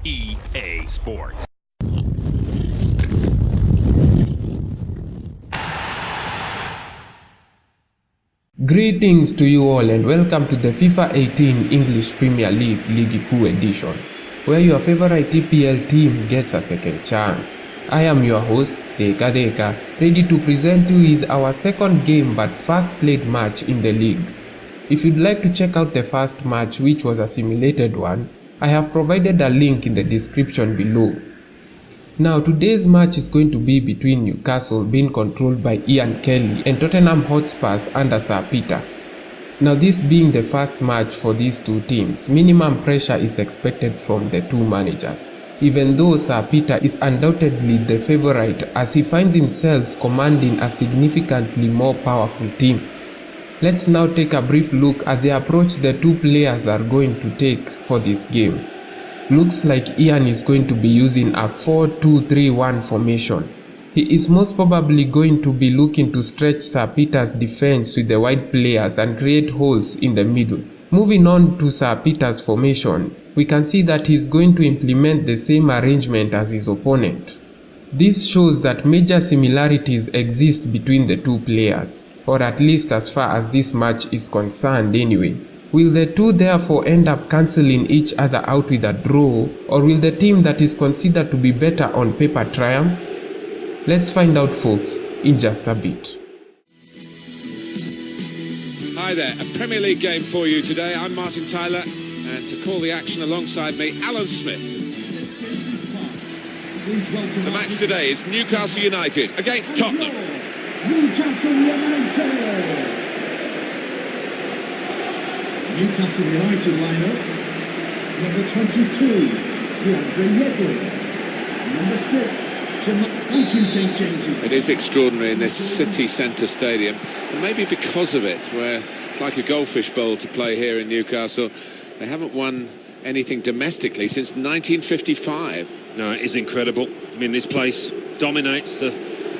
EA Sports. Greetings to you all and welcome to the FIFA 18 English Premier League LIGI KUU edition, where your favorite EPL team gets a second chance. I am your host, Deka, ready to present you with our second game but first played match in the league. If you'd like to check out the first match, which was a simulated one, I have provided a link in the description below. Now today's match is going to be between Newcastle, being controlled by Ian Kelly, and Tottenham Hotspurs under Sir Peter. Now this being the first match for these two teams, minimum pressure is expected from the two managers, even though Sir Peter is undoubtedly the favourite as he finds himself commanding a significantly more powerful team. Let's now take a brief look at the approach the two players are going to take for this game. Looks like Ian is going to be using a 4-2-3-1 formation. He is most probably going to be looking to stretch Sir Peter's defense with the wide players and create holes in the middle. Moving on to Sir Peter's formation, we can see that he is going to implement the same arrangement as his opponent. This shows that major similarities exist between the two players, or at least as far as this match is concerned anyway. Will the two therefore end up cancelling each other out with a draw, or will the team that is considered to be better on paper triumph? Let's find out, folks, in just a bit. Hi there, a Premier League game for you today. I'm Martin Tyler, and to call the action alongside me, Alan Smith. The match today is Newcastle United against Tottenham. Newcastle United! Newcastle United lineup. Number 22, DeAndre Yedlin. Number 6, St James's. It is extraordinary in this city centre stadium, and maybe because of it, where it's like a goldfish bowl to play here in Newcastle. They haven't won anything domestically since 1955. No, it is incredible. I mean, this place dominates the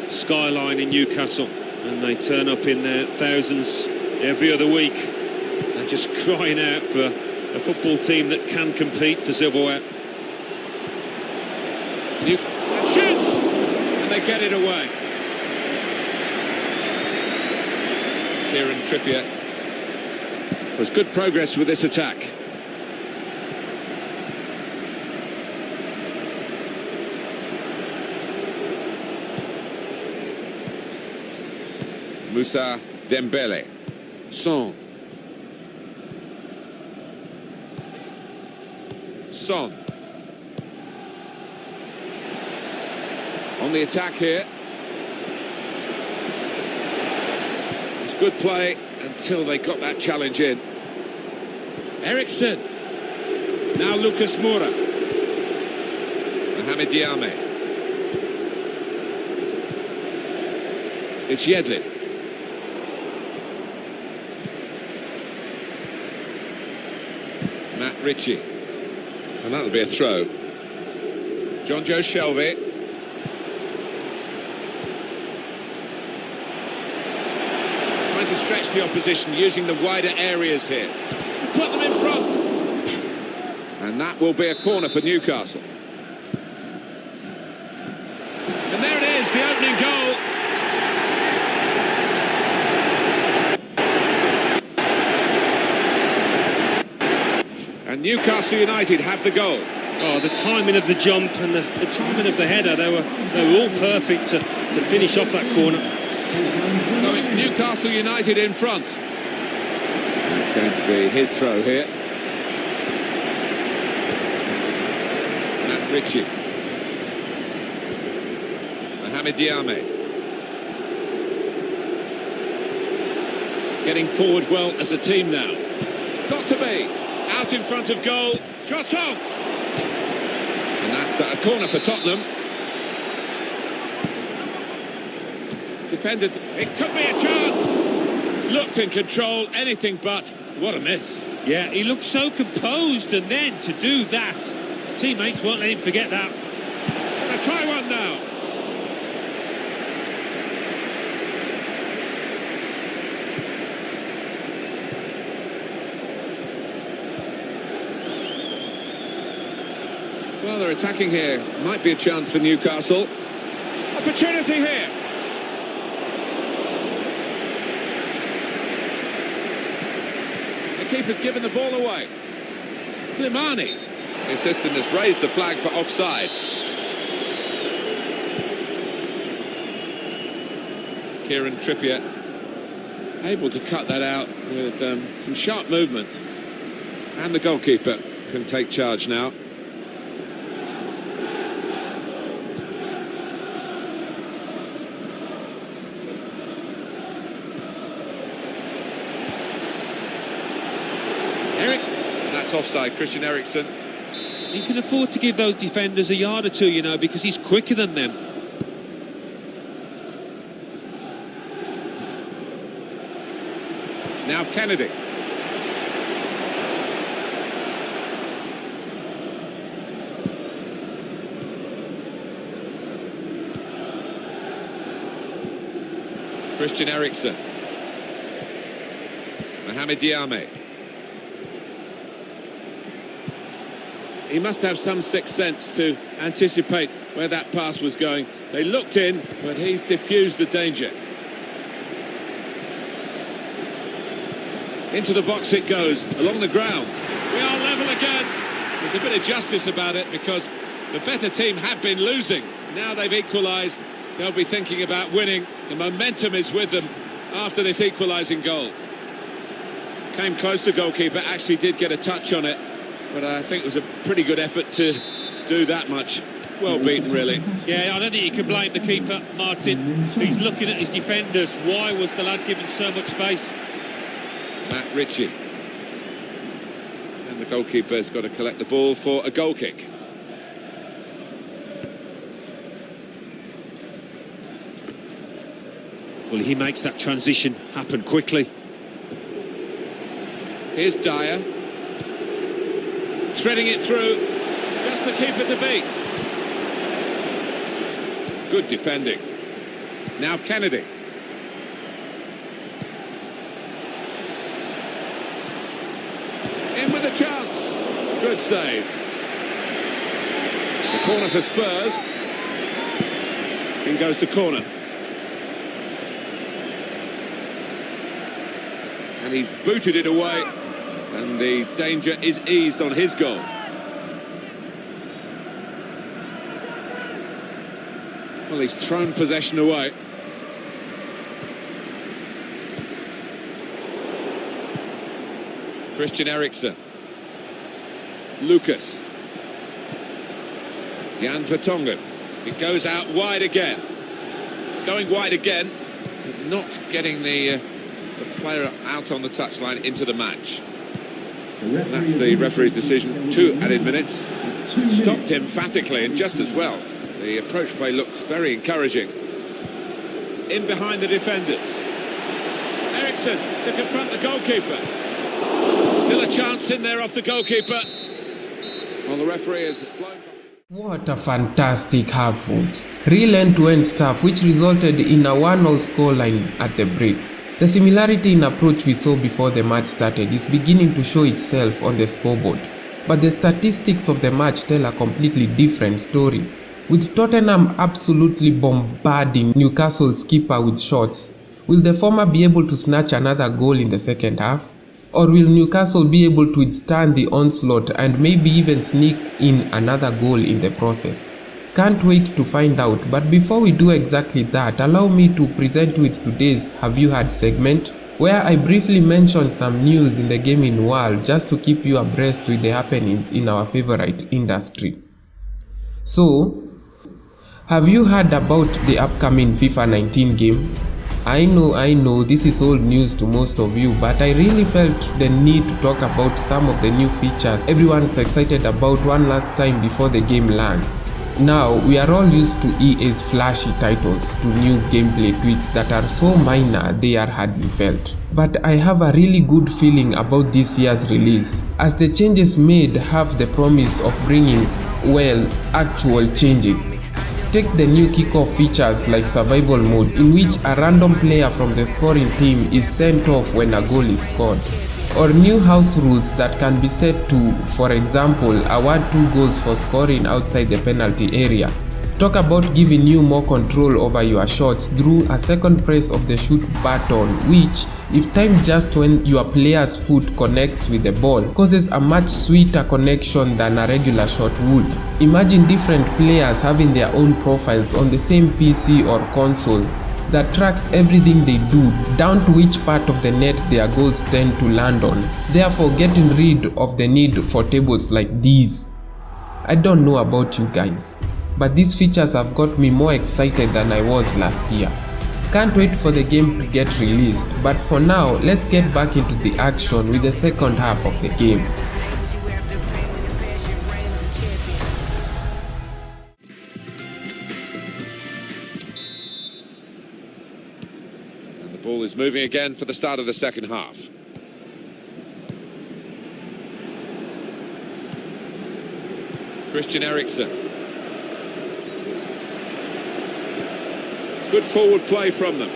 skyline in Newcastle, and they turn up in their thousands every other week. They're just crying out for a football team that can compete for silverware. Shoots! And they get it away. Kieran Trippier. Was good progress with this attack. Moussa Dembele. Son. On the attack here. It's good play until they got that challenge in. Eriksson. Now Lucas Moura. Mohamed Diame. It's Yedlin. Matt Ritchie. And that'll be a throw. John Joe Shelby. Trying to stretch the opposition using the wider areas here to put them in front. And that will be a corner for Newcastle. And there it is, the opening goal. And Newcastle United have the goal. Oh, the timing of the jump and the timing of the header, they were all perfect to finish off that corner. So it's Newcastle United in front. It's going to be his throw here. Matt Ritchie. Mohamed Diame. Getting forward well as a team now. Got to be. Out in front of goal. Shot on! And that's a corner for Tottenham. Defended. It could be a chance. Looked in control, anything but. What a miss. Yeah, he looked so composed, and then to do that, his teammates won't let him forget that. They try one now. Well, they're attacking here. Might be a chance for Newcastle. Opportunity here. The keeper's given the ball away. Slimani. The assistant has raised the flag for offside. Kieran Trippier able to cut that out with some sharp movement. And the goalkeeper can take charge now. That's offside, Christian Eriksen. He can afford to give those defenders a yard or two, you know, because he's quicker than them. Now Kennedy. Christian Eriksen. Mohamed Diame. He must have some sixth sense to anticipate where that pass was going. They looked in, but he's diffused the danger. Into the box it goes, along the ground. We are level again. There's a bit of justice about it because the better team have been losing. Now they've equalised. They'll be thinking about winning. The momentum is with them after this equalising goal. Came close, the goalkeeper actually did get a touch on it, but I think it was a pretty good effort to do that much. Well beaten, really. Yeah, I don't think you can blame the keeper, Martin. He's looking at his defenders. Why was the lad given so much space? Matt Ritchie. And the goalkeeper's got to collect the ball for a goal kick. Well, he makes that transition happen quickly. Here's Dyer. Threading it through. Just the keeper to beat. Good defending. Now Kennedy. In with a chance. Good save. The corner for Spurs. In goes the corner. And he's booted it away. And the danger is eased on his goal. Well, he's thrown possession away. Christian Eriksen. Lucas. Jan Vertonghen. It goes out wide again. Going wide again, but not getting the player out on the touchline into the match. That's the referee's decision. 2 added minutes. Stopped emphatically and just as well. The approach play looked very encouraging. In behind the defenders. Eriksen to confront the goalkeeper. Still a chance in there off the goalkeeper. Well, the referee is blown. What a fantastic half, folks. Real end-to-end stuff which resulted in a 1-0 scoreline at the break. The similarity in approach we saw before the match started is beginning to show itself on the scoreboard. But the statistics of the match tell a completely different story. With Tottenham absolutely bombarding Newcastle's keeper with shots, will the former be able to snatch another goal in the second half? Or will Newcastle be able to withstand the onslaught and maybe even sneak in another goal in the process? Can't wait to find out, but before we do exactly that, allow me to present you with today's Have You Heard segment, where I briefly mention some news in the gaming world just to keep you abreast with the happenings in our favorite industry. So, have you heard about the upcoming FIFA 19 game? I know this is old news to most of you, but I really felt the need to talk about some of the new features everyone's excited about one last time before the game lands. Now, we are all used to EA's flashy titles to new gameplay tweaks that are so minor they are hardly felt. But I have a really good feeling about this year's release, as the changes made have the promise of bringing, well, actual changes. Take the new kickoff features like survival mode, in which a random player from the scoring team is sent off when a goal is scored. or new house rules that can be set to, for example, award 2 goals for scoring outside the penalty area. Talk about giving you more control over your shots through a second press of the shoot button, which, if timed just when your player's foot connects with the ball, causes a much sweeter connection than a regular shot would. Imagine different players having their own profiles on the same PC or console that tracks everything they do, down to which part of the net their goals tend to land on, therefore getting rid of the need for tables like these. I don't know about you guys, but these features have got me more excited than I was last year. Can't wait for the game to get released, but for now, let's get back into the action with the second half of the game. And the ball is moving again for the start of the second half. Christian Eriksen. Good forward play from them.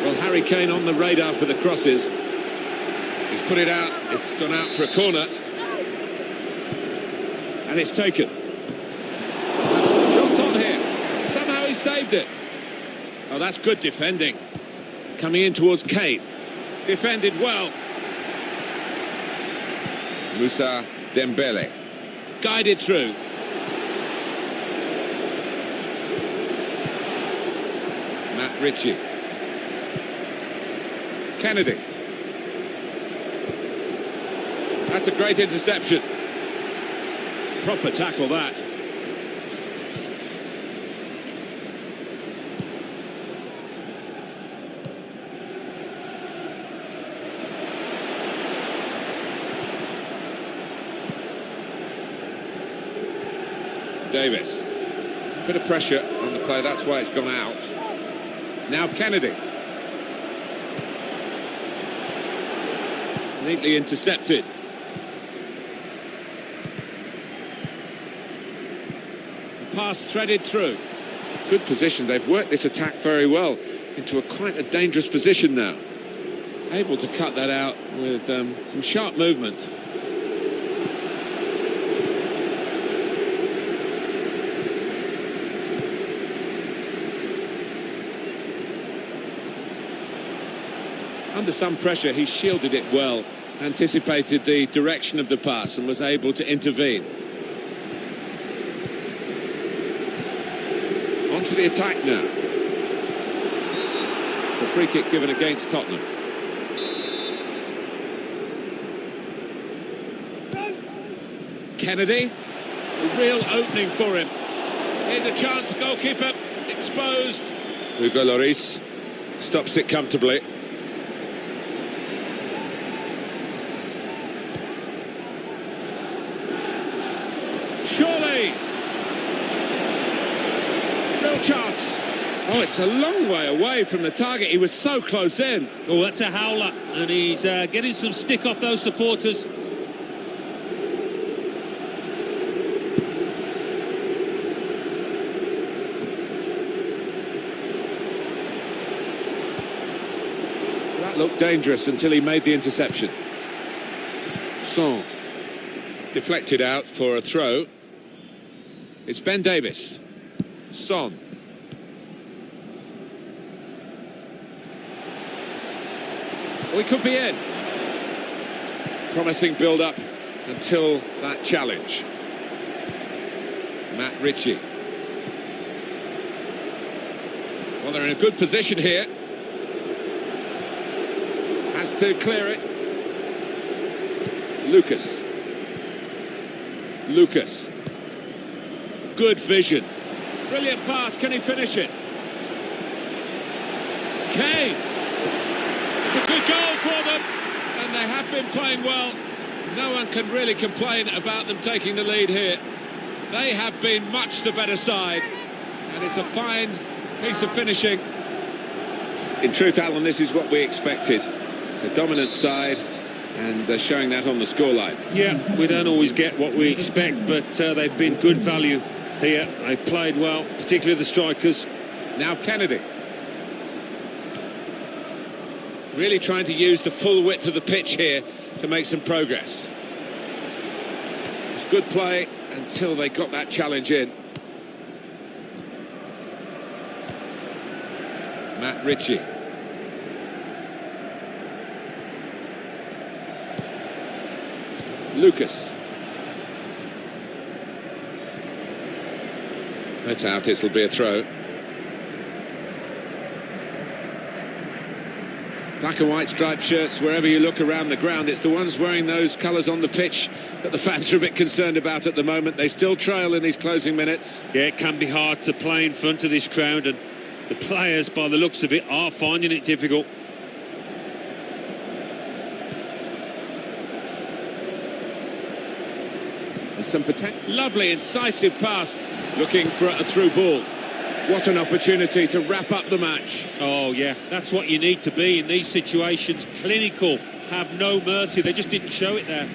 Well, Harry Kane on the radar for the crosses. He's put it out. It's gone out for a corner. And it's taken. Shots on here. Somehow he saved it. Oh, that's good defending. Coming in towards Kane. Defended well. Moussa Dembele. Guided through. Matt Ritchie. Kennedy. That's a great interception. Proper tackle, that. Davis. Bit of pressure on the play, that's why it's gone out. Now Kennedy. Neatly intercepted. The pass threaded through. Good position, they've worked this attack very well into quite a dangerous position now. Able to cut that out with some sharp movement. Under some pressure, he shielded it well, anticipated the direction of the pass and was able to intervene. On to the attack now. It's a free kick given against Tottenham. Kennedy, a real opening for him. Here's a chance, the goalkeeper exposed. Hugo Lloris stops it comfortably. Surely! Real chance. Oh, it's a long way away from the target. He was so close in. Oh, that's a howler, and he's getting some stick off those supporters. That looked dangerous until he made the interception. Son. Deflected out for a throw. It's Ben Davis. Son. We could be in. Promising build-up until that challenge. Matt Ritchie. Well, they're in a good position here. Has to clear it. Lucas. Good vision. Brilliant pass. Can he finish it? Kane. It's a good goal for them. And they have been playing well. No one can really complain about them taking the lead here. They have been much the better side. And it's a fine piece of finishing. In truth, Alan, this is what we expected. The dominant side. And they're showing that on the scoreline. Yeah, we don't always get what we expect, but they've been good value here. They've played well, particularly the strikers. Now Kennedy. Really trying to use the full width of the pitch here to make some progress. It's good play until they got that challenge in. Matt Ritchie. Lucas. That's out, it'll be a throw. Black and white striped shirts, wherever you look around the ground, it's the ones wearing those colours on the pitch that the fans are a bit concerned about at the moment. They still trail in these closing minutes. Yeah, it can be hard to play in front of this crowd, and the players, by the looks of it, are finding it difficult. There's some potential. Lovely, incisive pass, looking for a through ball. What an opportunity to wrap up the match. Oh, yeah, that's what you need to be in these situations. Clinical, have no mercy. They just didn't show it there.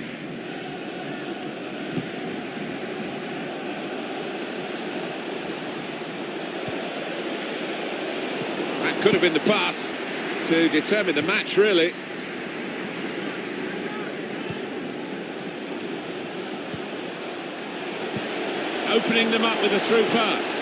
That could have been the pass to determine the match, really. Opening them up with a through pass.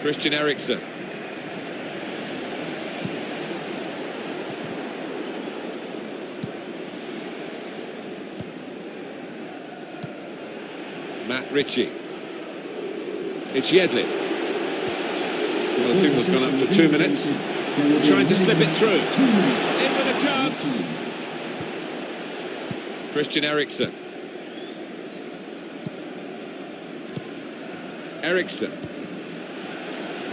Christian Eriksen. Matt Ritchie. It's Yedlin. Well, the signal's gone up for 2 minutes. Trying to slip it through. In with a chance. Christian Eriksen. Eriksen.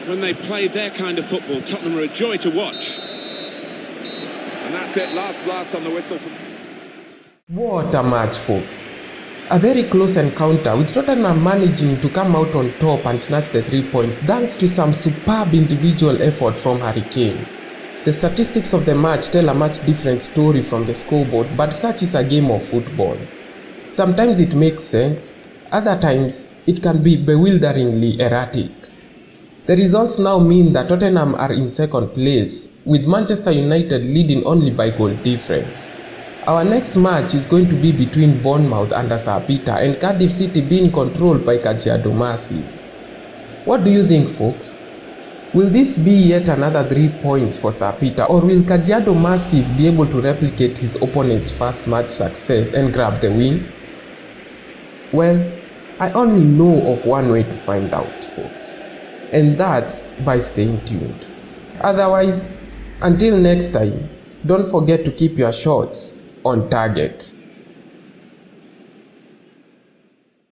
When they play their kind of football, Tottenham are a joy to watch. And that's it, last blast on the whistle. What a match, folks. A very close encounter with Tottenham managing to come out on top and snatch the 3 points thanks to some superb individual effort from Harry Kane. The statistics of the match tell a much different story from the scoreboard, but such is a game of football. Sometimes it makes sense, other times it can be bewilderingly erratic. The results now mean that Tottenham are in second place, with Manchester United leading only by goal difference. Our next match is going to be between Bournemouth under Sir Peter and Cardiff City being controlled by Kajiado Massive. What do you think, folks? Will this be yet another 3 points for Sir Peter, or will Kajiado Massive be able to replicate his opponent's first match success and grab the win? Well, I only know of one way to find out, folks. And that's by staying tuned. Otherwise, until next time, don't forget to keep your shots on target.